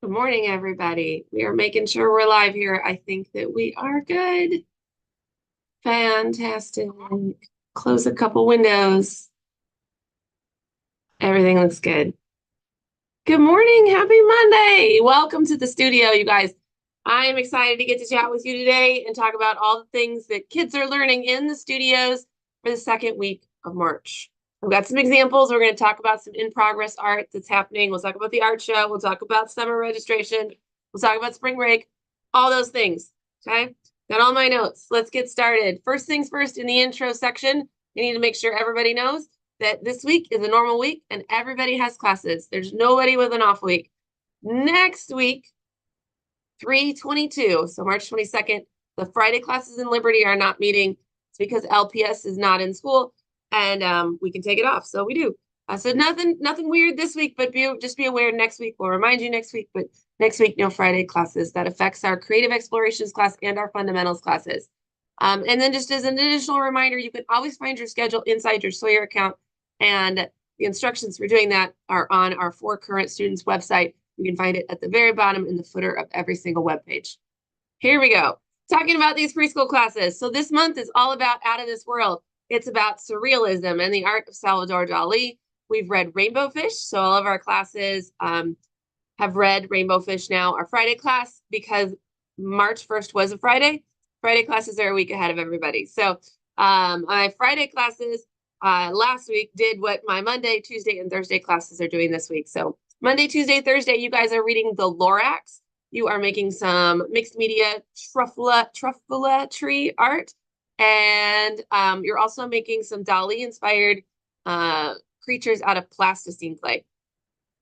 Good morning, everybody. We are making sure we're live here. I think that we are good. Fantastic. Close a couple windows. Everything looks good. Good morning. Happy Monday. Welcome to the studio, you guys. I am excited to get to chat with you today and talk about all the things that kids are learning in the studios for the second week of March. I've got some examples. We're going to talk about some in-progress art that's happening. We'll talk about the art show. We'll talk about summer registration. We'll talk about spring break, all those things. Okay, got all my notes. Let's get started. First things first, in the intro section, I need to make sure everybody knows that this week is a normal week and everybody has classes. There's nobody with an off week. Next week, 3/22, so March 22nd, the Friday classes in Liberty are not meeting. It's because LPS is not in school, and we can take it off. So we do. So nothing weird this week, but just be aware next week. We'll remind you next week, but next week, no Friday classes. That affects our creative explorations class and our fundamentals classes. And then just as an additional reminder, you can always find your schedule inside your Sawyer account, and the instructions for doing that are on our For Current Students website. You can find it at the very bottom in the footer of every single web page. Here we go. Talking about these preschool classes. So this month is all about Out of This World. It's about surrealism and the art of Salvador Dali. We've read Rainbow Fish, so all of our classes have read Rainbow Fish now. Our Friday class, because March 1st was a Friday classes are a week ahead of everybody. So my Friday classes last week did what my Monday, Tuesday, and Thursday classes are doing this week. So Monday, Tuesday, Thursday, you guys are reading the Lorax. You are making some mixed media tree art. And you're also making some Dali-inspired creatures out of plasticine clay.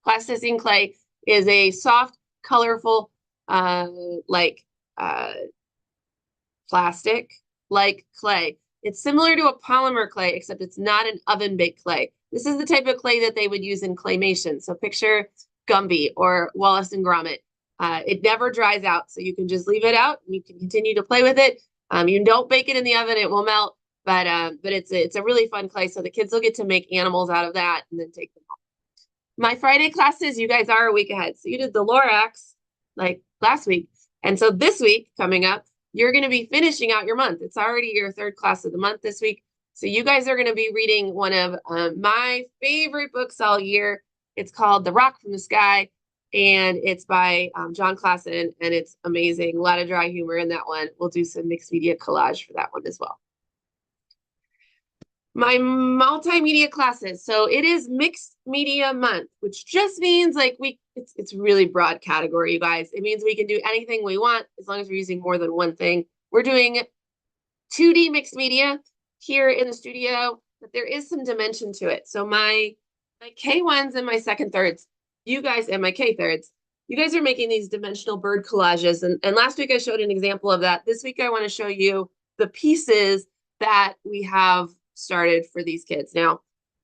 Plasticine clay is a soft, colorful, plastic-like clay. It's similar to a polymer clay, except it's not an oven-baked clay. This is the type of clay that they would use in claymation. So picture Gumby or Wallace and Gromit. It never dries out, so you can just leave it out and you can continue to play with it. You don't bake it in the oven, it will melt, but it's a really fun clay, so the kids will get to make animals out of that and then take them home. My Friday classes, you guys are a week ahead. So you did the Lorax like last week. And so this week coming up, you're going to be finishing out your month. It's already your third class of the month this week. So you guys are going to be reading one of my favorite books all year. It's called The Rock from the Sky, and it's by John Klassen, and it's amazing. A lot of dry humor in that one. We'll do some mixed media collage for that one as well. My multimedia classes. So it is mixed media month, which just means like it's really broad category, you guys. It means we can do anything we want as long as we're using more than one thing. We're doing 2D mixed media here in the studio, but there is some dimension to it. So my K1s and my second thirds, you guys, and my K thirds, you guys are making these dimensional bird collages. And last week I showed an example of that. This week I want to show you the pieces that we have started for these kids. Now,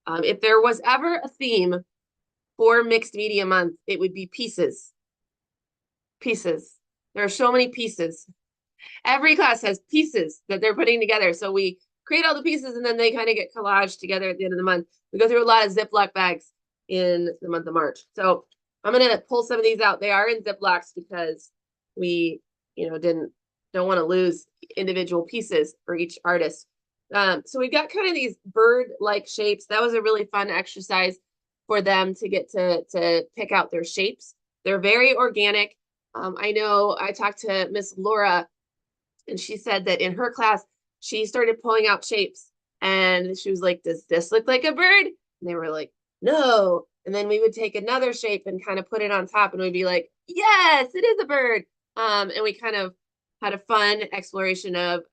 if there was ever a theme for mixed media month, it would be pieces. Pieces. There are so many pieces. Every class has pieces that they're putting together. So we create all the pieces and then they kind of get collaged together at the end of the month. We go through a lot of Ziploc bags in the month of March. So I'm going to pull some of these out. They are in Ziplocs because we, don't want to lose individual pieces for each artist. So we've got kind of these bird-like shapes. That was a really fun exercise for them to get to pick out their shapes. They're very organic. I know I talked to Miss Laura, and she said that in her class, she started pulling out shapes, and she was like, does this look like a bird? And they were like, no. And then we would take another shape and kind of put it on top, and we'd be like, yes, it is a bird. And we kind of had a fun exploration of,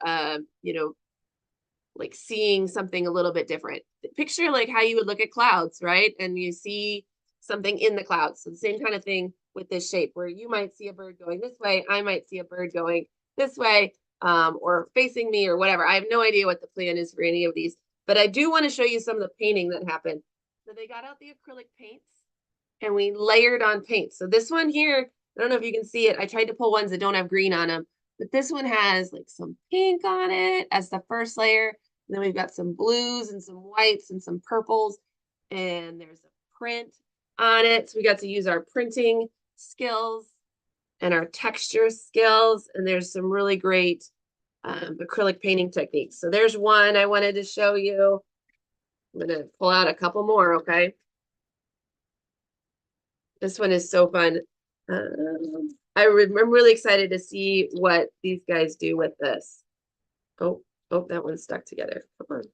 like seeing something a little bit different. Picture like how you would look at clouds, right? And you see something in the clouds. So the same kind of thing with this shape, where you might see a bird going this way, I might see a bird going this way, or facing me or whatever. I have no idea what the plan is for any of these, but I do want to show you some of the painting that happened. So they got out the acrylic paints and we layered on paint. So this one here, I don't know if you can see it. I tried to pull ones that don't have green on them, but this one has like some pink on it as the first layer. And then we've got some blues and some whites and some purples, and there's a print on it. So we got to use our printing skills and our texture skills. And there's some really great acrylic painting techniques. So there's one I wanted to show you. I'm gonna pull out a couple more, okay? This one is so fun. I'm really excited to see what these guys do with this. Oh, that one's stuck together. Come on.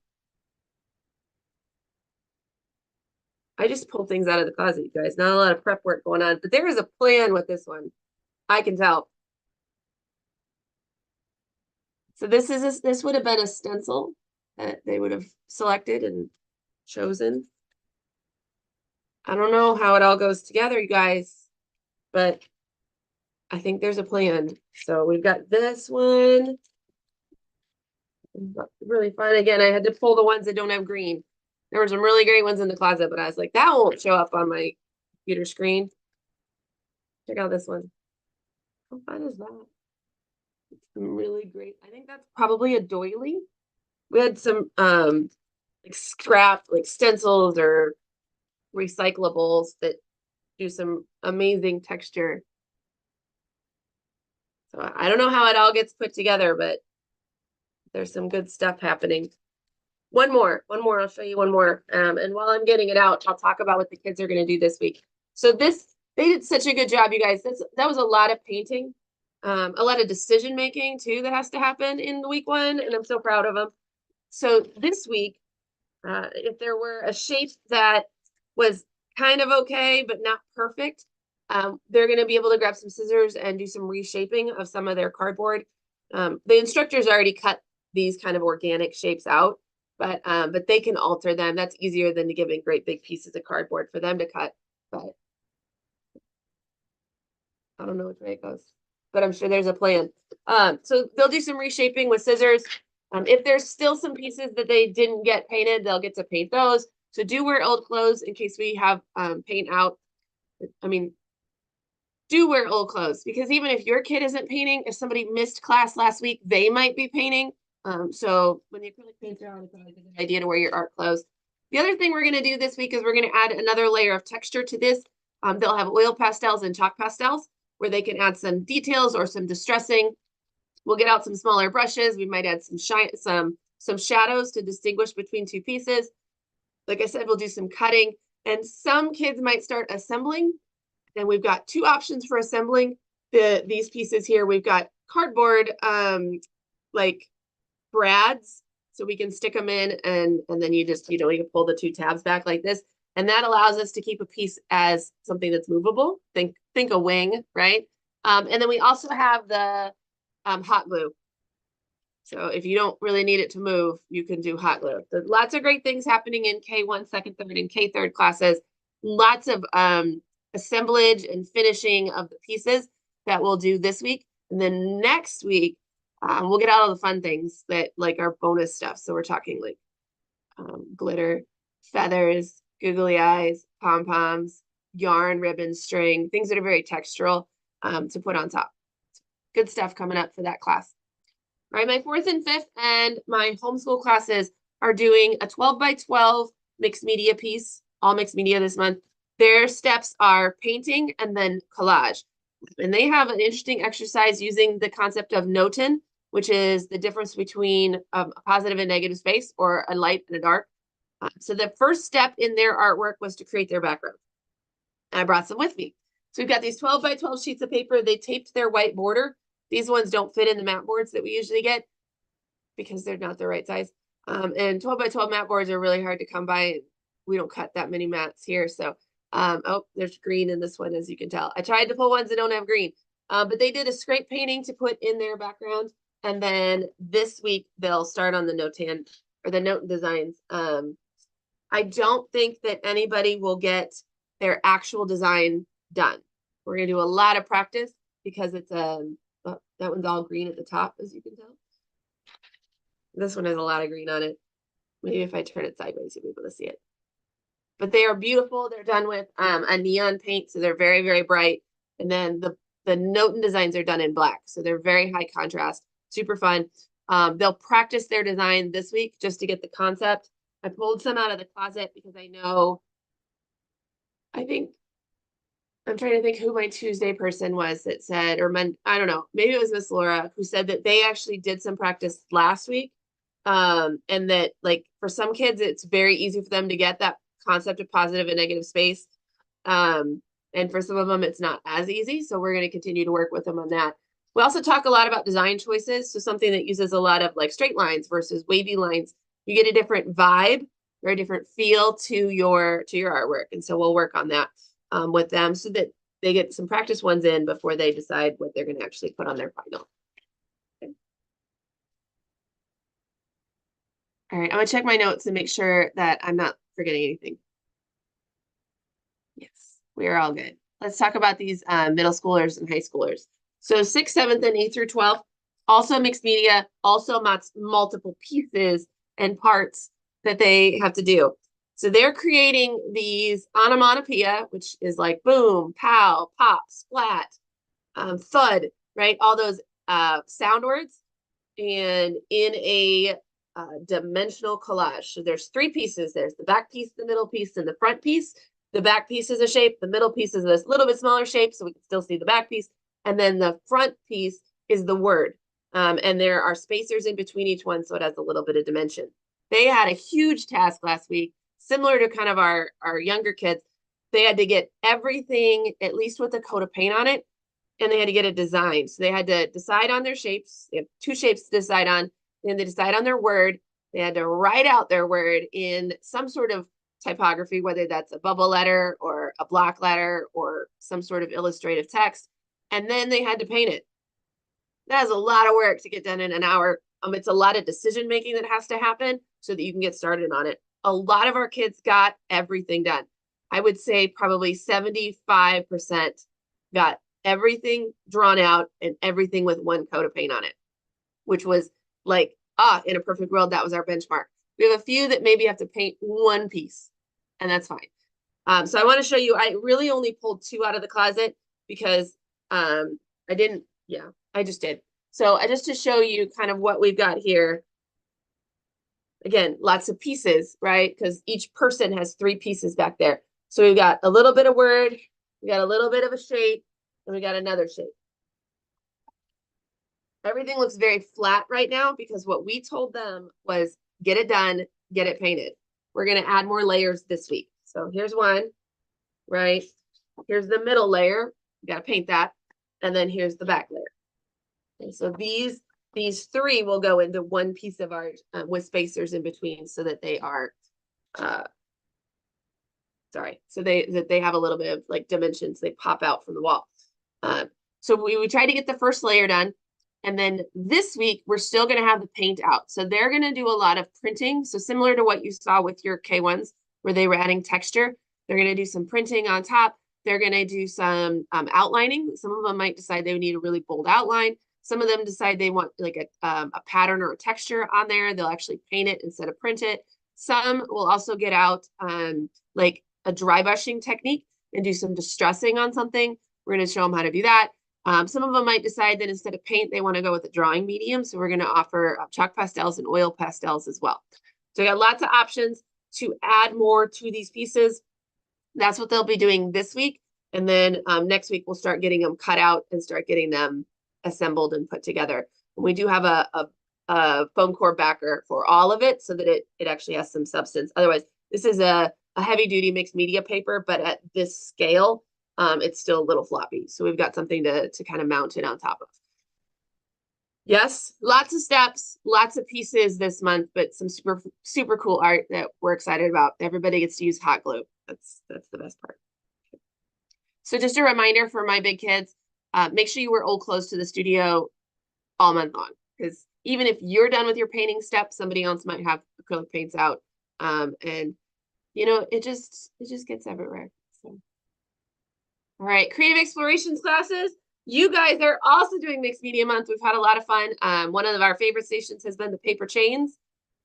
I just pull things out of the closet, you guys. Not a lot of prep work going on, but there is a plan with this one. I can tell. So this would have been a stencil that they would have selected and chosen. I don't know how it all goes together, you guys, but I think there's a plan. So we've got this one. Really fun. Again, I had to pull the ones that don't have green. There were some really great ones in the closet, but I was like, that won't show up on my computer screen. Check out this one. How fun is that? It's really great. I think that's probably a doily. We had some like scrap, like stencils or recyclables that do some amazing texture. So I don't know how it all gets put together, but there's some good stuff happening. One more, I'll show you one more. And while I'm getting it out, I'll talk about what the kids are going to do this week. So they did such a good job, you guys. That was a lot of painting, a lot of decision making too that has to happen in the week one, and I'm so proud of them. So this week, if there were a shape that was kind of okay, but not perfect, they're going to be able to grab some scissors and do some reshaping of some of their cardboard. The instructors already cut these kind of organic shapes out, but they can alter them. That's easier than giving great big pieces of cardboard for them to cut. But I don't know which way it goes, but I'm sure there's a plan. So they'll do some reshaping with scissors. If there's still some pieces that they didn't get painted, they'll get to paint those. So do wear old clothes in case we have paint out. I mean, do wear old clothes, because even if your kid isn't painting, if somebody missed class last week, they might be painting. So when the acrylic paints are on, it's always a good idea to wear your art clothes. The other thing we're going to do this week is we're going to add another layer of texture to this. They'll have oil pastels and chalk pastels where they can add some details or some distressing. We'll get out some smaller brushes. We might add some shadows to distinguish between two pieces. Like I said, we'll do some cutting, and some kids might start assembling. And we've got two options for assembling these pieces here. We've got cardboard, like brads, so we can stick them in, and then you just, you can pull the two tabs back like this. And that allows us to keep a piece as something that's movable. Think a wing, right? And then we also have the hot glue. So if you don't really need it to move, you can do hot glue. There's lots of great things happening in K1, second, third, and K3 classes. Lots of assemblage and finishing of the pieces that we'll do this week. And then next week, we'll get out all the fun things that like our bonus stuff. So we're talking like glitter, feathers, googly eyes, pom-poms, yarn, ribbon, string, things that are very textural to put on top. Good stuff coming up for that class. All right, my 4th and 5th and my homeschool classes are doing a 12x12 mixed media piece, all mixed media this month. Their steps are painting and then collage. And they have an interesting exercise using the concept of noten, which is the difference between a positive and negative space, or a light and a dark. So the first step in their artwork was to create their background. And I brought some with me. So we've got these 12x12 sheets of paper. They taped their white border. These ones don't fit in the mat boards that we usually get because they're not the right size. And 12x12 mat boards are really hard to come by. We don't cut that many mats here. So, oh, there's green in this one, as you can tell. I tried to pull ones that don't have green, but they did a scrape painting to put in their background. And then this week they'll start on the notan or the note designs. I don't think that anybody will get their actual design done. We're going to do a lot of practice because it's that one's all green at the top, as you can tell. This one has a lot of green on it. Maybe if I turn it sideways, you'll be able to see it. But they are beautiful. They're done with a neon paint, so they're very, very bright. And then the noten designs are done in black, so they're very high contrast, super fun. They'll practice their design this week just to get the concept. I pulled some out of the closet because I know, I think I'm trying to think who my Tuesday person was that said, or I don't know, maybe it was Miss Laura who said that they actually did some practice last week. And that like for some kids, it's very easy for them to get that concept of positive and negative space. And for some of them, it's not as easy. So we're going to continue to work with them on that. We also talk a lot about design choices. So something that uses a lot of like straight lines versus wavy lines, you get a different vibe or a different feel to your artwork. And so we'll work on that with them so that they get some practice ones in before they decide what they're going to actually put on their final. Okay. All right, I'm gonna check my notes and make sure that I'm not forgetting anything. Yes, we are all good. Let's talk about these middle schoolers and high schoolers. So 6th, 7th, and 8th through 12th, also mixed media, also multiple pieces and parts that they have to do. So they're creating these onomatopoeia, which is like boom, pow, pop, splat, thud, right? All those sound words, and in a dimensional collage. So there's 3 pieces. There's the back piece, the middle piece, and the front piece. The back piece is a shape. The middle piece is this little bit smaller shape, so we can still see the back piece. And then the front piece is the word. And there are spacers in between each one, so it has a little bit of dimension. They had a huge task last week, similar to kind of our younger kids. They had to get everything, at least with a coat of paint on it, and they had to get a design. So they had to decide on their shapes. They have 2 shapes to decide on. Then they decide on their word. They had to write out their word in some sort of typography, whether that's a bubble letter or a block letter or some sort of illustrative text. And then they had to paint it. That is a lot of work to get done in an hour. It's a lot of decision making that has to happen so that you can get started on it. A lot of our kids got everything done. I would say probably 75% got everything drawn out and everything with 1 coat of paint on it, which was like, in a perfect world, that was our benchmark. We have a few that maybe have to paint 1 piece, and that's fine. So I want to show you, I really only pulled 2 out of the closet because I just did. So just to show you kind of what we've got here. Again, lots of pieces, right? Because each person has 3 pieces back there. So we've got a little bit of word, we got a little bit of a shape, and we got another shape. Everything looks very flat right now because what we told them was get it done, get it painted. We're going to add more layers this week. So here's one, right? Here's the middle layer. You got to paint that. And then here's the back layer. And so these 3 will go into 1 piece of art with spacers in between so that they are, so they have a little bit of like dimensions. They pop out from the wall. So we tried to get the first layer done. And then this week, we're still going to have the paint out. So they're going to do a lot of printing. So similar to what you saw with your K1s, where they were adding texture, they're going to do some printing on top. They're going to do some outlining. Some of them might decide they need a really bold outline. Some of them decide they want like a pattern or a texture on there. They'll actually paint it instead of print it. Some will also get out like a dry brushing technique and do some distressing on something. We're going to show them how to do that. Some of them might decide that instead of paint, they want to go with a drawing medium. So we're going to offer chalk pastels and oil pastels as well. So we got lots of options to add more to these pieces. That's what they'll be doing this week. And then next week, we'll start getting them cut out and start getting them assembled and put together. And we do have a foam core backer for all of it so that it actually has some substance. Otherwise, this is a heavy duty mixed media paper, but at this scale, it's still a little floppy. So we've got something to kind of mount it on top of. Yes, lots of steps, lots of pieces this month, but some super cool art that we're excited about. Everybody gets to use hot glue. That's the best part. So just a reminder for my big kids, make sure you wear old clothes to the studio all month long, because even if you're done with your painting step, somebody else might have acrylic paints out. And you know, it just gets everywhere. So. All right, creative explorations classes. You guys are also doing mixed media month. We've had a lot of fun. One of our favorite stations has been the paper chains.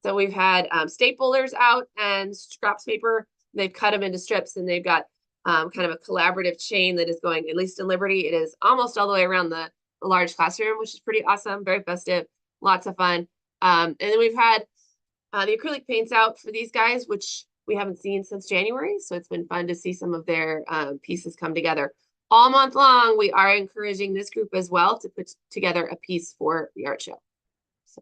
So we've had staplers out and scraps paper. They've cut them into strips, and they've got kind of a collaborative chain that is going, at least in Liberty, it is almost all the way around the large classroom, which is pretty awesome, very festive, lots of fun. And then we've had the acrylic paints out for these guys, which we haven't seen since January. So it's been fun to see some of their pieces come together. all month long, we are encouraging this group as well to put together a piece for the art show. So,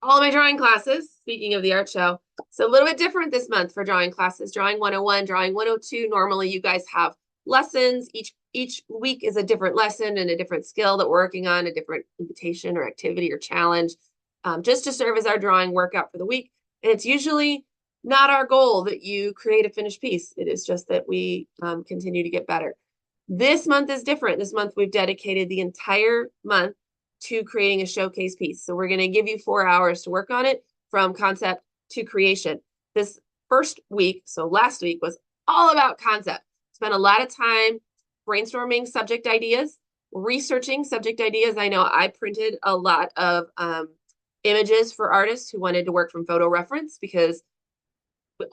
all of my drawing classes, speaking of the art show, it's a little bit different this month for drawing classes. Drawing 101, drawing 102. Normally you guys have lessons. Each week is a different lesson and a different skill that we're working on, a different invitation or activity or challenge, just to serve as our drawing workout for the week. And it's usually not our goal that you create a finished piece. It is just that we continue to get better. This month is different. This month we've dedicated the entire month to creating a showcase piece. So we're going to give you 4 hours to work on it from concept to creation. This first week, so last week, was all about concept. Spent a lot of time brainstorming subject ideas, researching subject ideas. I know I printed a lot of images for artists who wanted to work from photo reference, because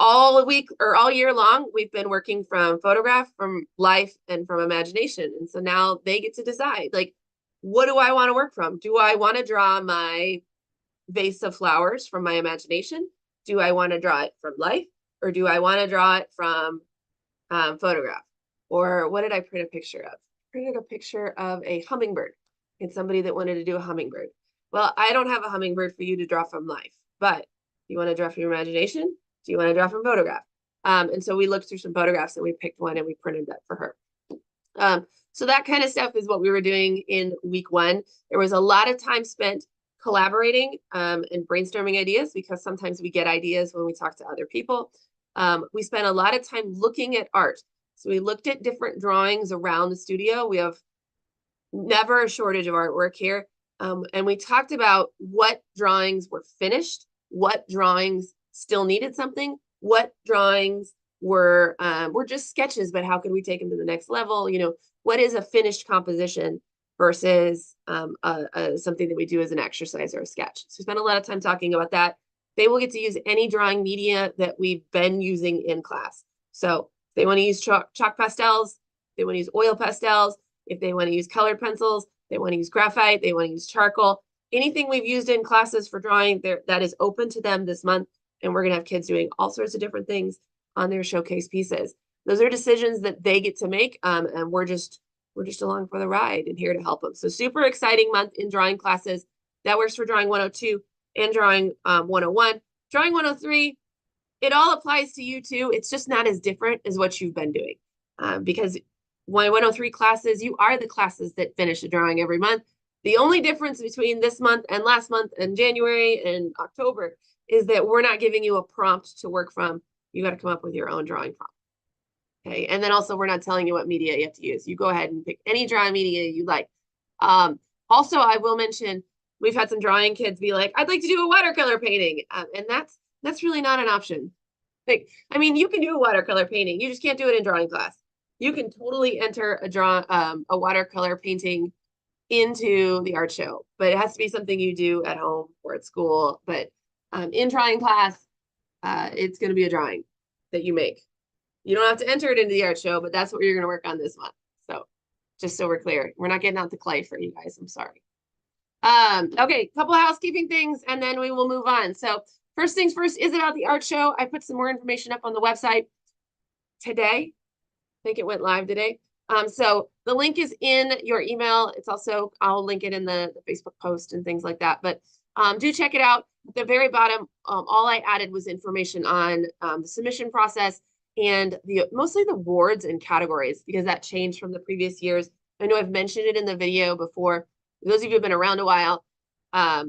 all week or all year long, we've been working from photograph, from life, and from imagination. And so now they get to decide, like, what do I want to work from? Do I want to draw my vase of flowers from my imagination? Do I want to draw it from life? Or do I want to draw it from photograph? Or what did I print a picture of? I printed a picture of a hummingbird and somebody that wanted to do a hummingbird. Well, I don't have a hummingbird for you to draw from life, but you want to draw from your imagination? Do you want to draw from photograph? And so we looked through some photographs and we picked one and we printed that for her. So that kind of stuff is what we were doing in week 1. There was a lot of time spent collaborating and brainstorming ideas, because sometimes we get ideas when we talk to other people. We spent a lot of time looking at art. So we looked at different drawings around the studio. We have never a shortage of artwork here. And we talked about what drawings were finished, what drawings still needed something, what drawings were just sketches, but how could we take them to the next level? You know, what is a finished composition versus something that we do as an exercise or a sketch? So we spent a lot of time talking about that. They will get to use any drawing media that we've been using in class. So if they want to use chalk pastels, they want to use oil pastels, if they want to use colored pencils, they want to use graphite, they want to use charcoal, anything we've used in classes for drawing, that is open to them this month. And we're going to have kids doing all sorts of different things on their showcase pieces. Those are decisions that they get to make, and we're just along for the ride and here to help them. So super exciting month in drawing classes. That works for drawing 102 and drawing 101. Drawing 103, it all applies to you too. It's just not as different as what you've been doing, because 103 classes, you are the classes that finish a drawing every month. The only difference between this month and last month and January and October is that we're not giving you a prompt to work from. You got to come up with your own drawing prompt. Okay. And then also we're not telling you what media you have to use. You go ahead and pick any drawing media you like. Also, I will mention, we've had some drawing kids be like, I'd like to do a watercolor painting. And that's really not an option. Like, I mean, you can do a watercolor painting. You just can't do it in drawing class. You can totally enter a watercolor painting into the art show, but it has to be something you do at home or at school. But in drawing class, it's going to be a drawing that you make. You don't have to enter it into the art show, but that's what you're going to work on this month. So just so we're clear, we're not getting out the clay for you guys. I'm sorry. Okay, couple of housekeeping things, and then we will move on. So first things first is about the art show. I put some more information up on the website today. I think it went live today. So the link is in your email. It's also, I'll link it in the Facebook post and things like that. But do check it out. At the very bottom, all I added was information on the submission process and mostly the awards and categories, because that changed from the previous years. I know I've mentioned it in the video before. For those of you who've been around a while,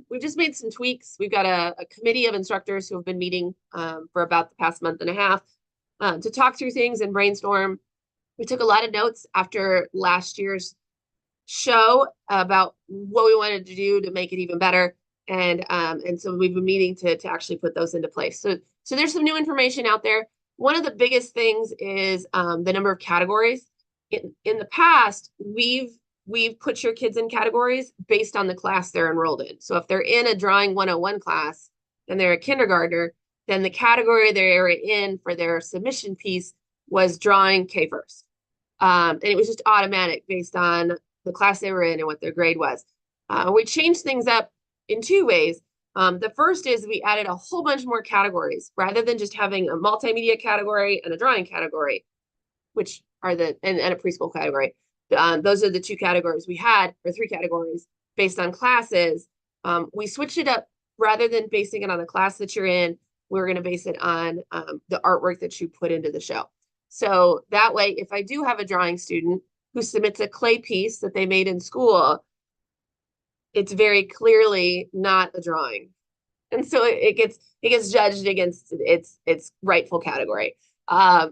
we've just made some tweaks. We've got a committee of instructors who have been meeting for about the past month and a half to talk through things and brainstorm. We took a lot of notes after last year's show about what we wanted to do to make it even better. And so we've been meeting to actually put those into place. So there's some new information out there. One of the biggest things is the number of categories. In the past, we've put your kids in categories based on the class they're enrolled in. So if they're in a drawing 101 class and they're a kindergartner, then the category they're in for their submission piece was drawing K-1. And it was just automatic based on the class they were in and what their grade was. We changed things up in 2 ways. The first is we added a whole bunch more categories rather than just having a multimedia category and a drawing category, which are and a preschool category. Those are the two categories we had, or three categories based on classes. We switched it up. Rather than basing it on the class that you're in, we're going to base it on the artwork that you put into the show. So that way, if I do have a drawing student who submits a clay piece that they made in school, it's very clearly not a drawing. And so it gets judged against its rightful category. So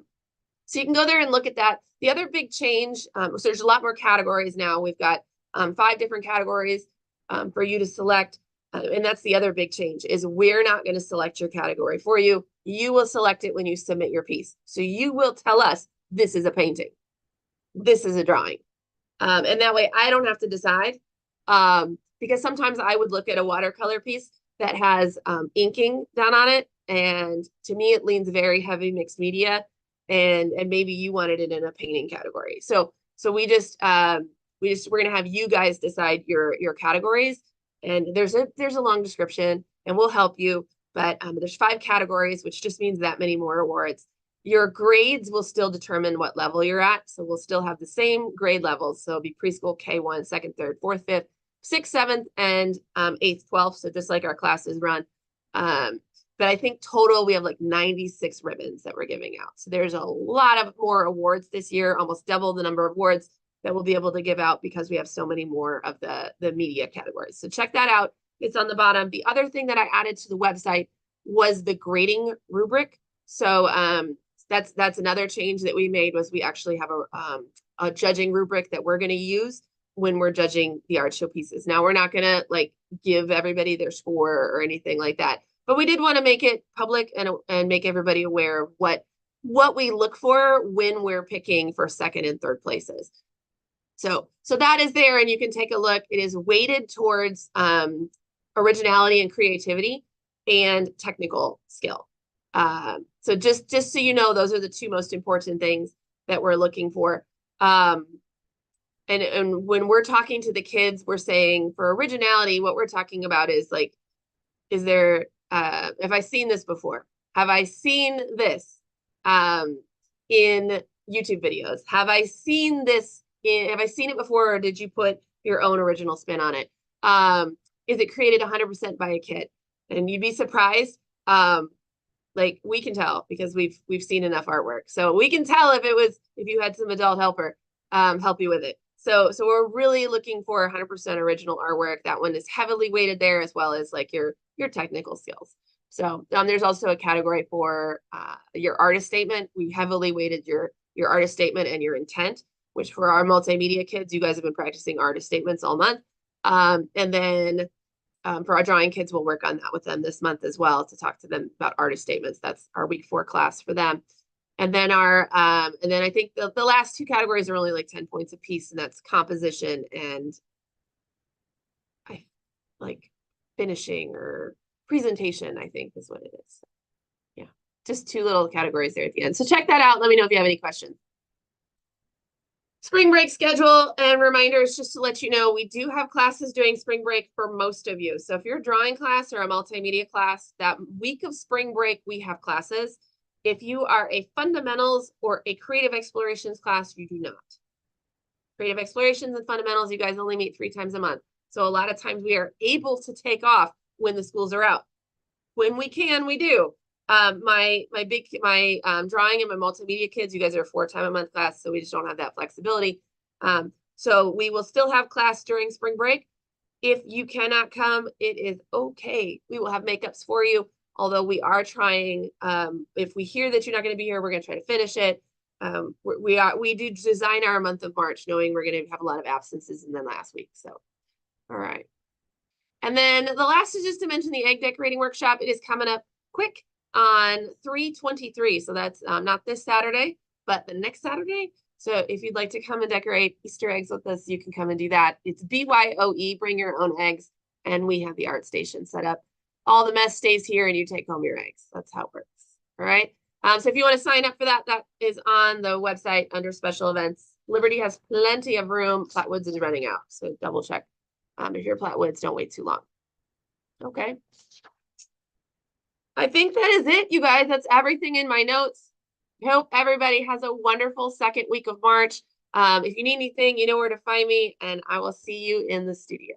you can go there and look at that. The other big change, so there's a lot more categories now. We've got 5 different categories for you to select. And that's the other big change, is we're not going to select your category for you. You will select it when you submit your piece. So you will tell us, this is a painting, this is a drawing. And that way I don't have to decide, because sometimes I would look at a watercolor piece that has inking done on it. And to me, it leans very heavy mixed media. And maybe you wanted it in a painting category. So we're going to have you guys decide your categories. And there's a long description, and we'll help you. But there's 5 categories, which just means that many more awards. Your grades will still determine what level you're at. So we'll still have the same grade levels. So it'll be preschool, K1, 2nd, 3rd, 4th, 5th, 6th, 7th, and 8th, 12th. So just like our classes run. But I think total we have like 96 ribbons that we're giving out. So there's a lot of more awards this year, almost double the number of awards that we'll be able to give out because we have so many more of the media categories. So check that out. It's on the bottom. The other thing that I added to the website was the grading rubric. So that's another change that we made, was we actually have a judging rubric that we're going to use when we're judging the art show pieces. Now, we're not going to like give everybody their score or anything like that, but we did want to make it public and make everybody aware of what we look for when we're picking for 2nd and 3rd places. So that is there, and you can take a look. It is weighted towards originality and creativity and technical skill. So just so you know, those are the 2 most important things that we're looking for. And when we're talking to the kids, we're saying for originality, what we're talking about is like, is there, have I seen this before? Have I seen this in YouTube videos? Have I seen this? Have I seen it before, or did you put your own original spin on it? Is it created 100% by a kid? And you'd be surprised. Like, we can tell because we've seen enough artwork. So we can tell if you had some adult helper help you with it. So we're really looking for 100% original artwork. That one is heavily weighted there, as well as like your technical skills. So there's also a category for your artist statement. We heavily weighted your artist statement and your intent, which for our multimedia kids, you guys have been practicing artist statements all month. And then for our drawing kids, we'll work on that with them this month as well, to talk to them about artist statements. That's our week 4 class for them. And then I think the last 2 categories are only like 10 points a piece, and that's composition and like finishing or presentation, I think is what it is. Yeah, just 2 little categories there at the end. So check that out. Let me know if you have any questions. Spring break schedule and reminders, just to let you know, we do have classes during spring break for most of you. So if you're a drawing class or a multimedia class, that week of spring break, we have classes. If you are a fundamentals or a creative explorations class, you do not. Creative explorations and fundamentals, you guys only meet 3 times a month. So a lot of times we are able to take off when the schools are out. When we can, we do. My drawing and my multimedia kids, you guys are a 4-time-a-month class, so we just don't have that flexibility. So we will still have class during spring break. If you cannot come, it is okay. We will have makeups for you. Although we are trying, if we hear that you're not going to be here, we're going to try to finish it. We do design our month of March, knowing we're going to have a lot of absences in the last week. So, all right. And then the last is just to mention the egg decorating workshop. It is coming up quick on 3/23. So that's not this Saturday, but the next Saturday. So if you'd like to come and decorate Easter eggs with us, you can come and do that. It's BYOE, bring your own eggs. And we have the art station set up. All the mess stays here and you take home your eggs. That's how it works. All right. So if you want to sign up for that, that is on the website under special events. Liberty has plenty of room. Flatwoods is running out. So double check. If you're Flatwoods, don't wait too long. Okay. I think that is it, you guys. That's everything in my notes. Hope everybody has a wonderful second week of March. If you need anything, you know where to find me, and I will see you in the studio.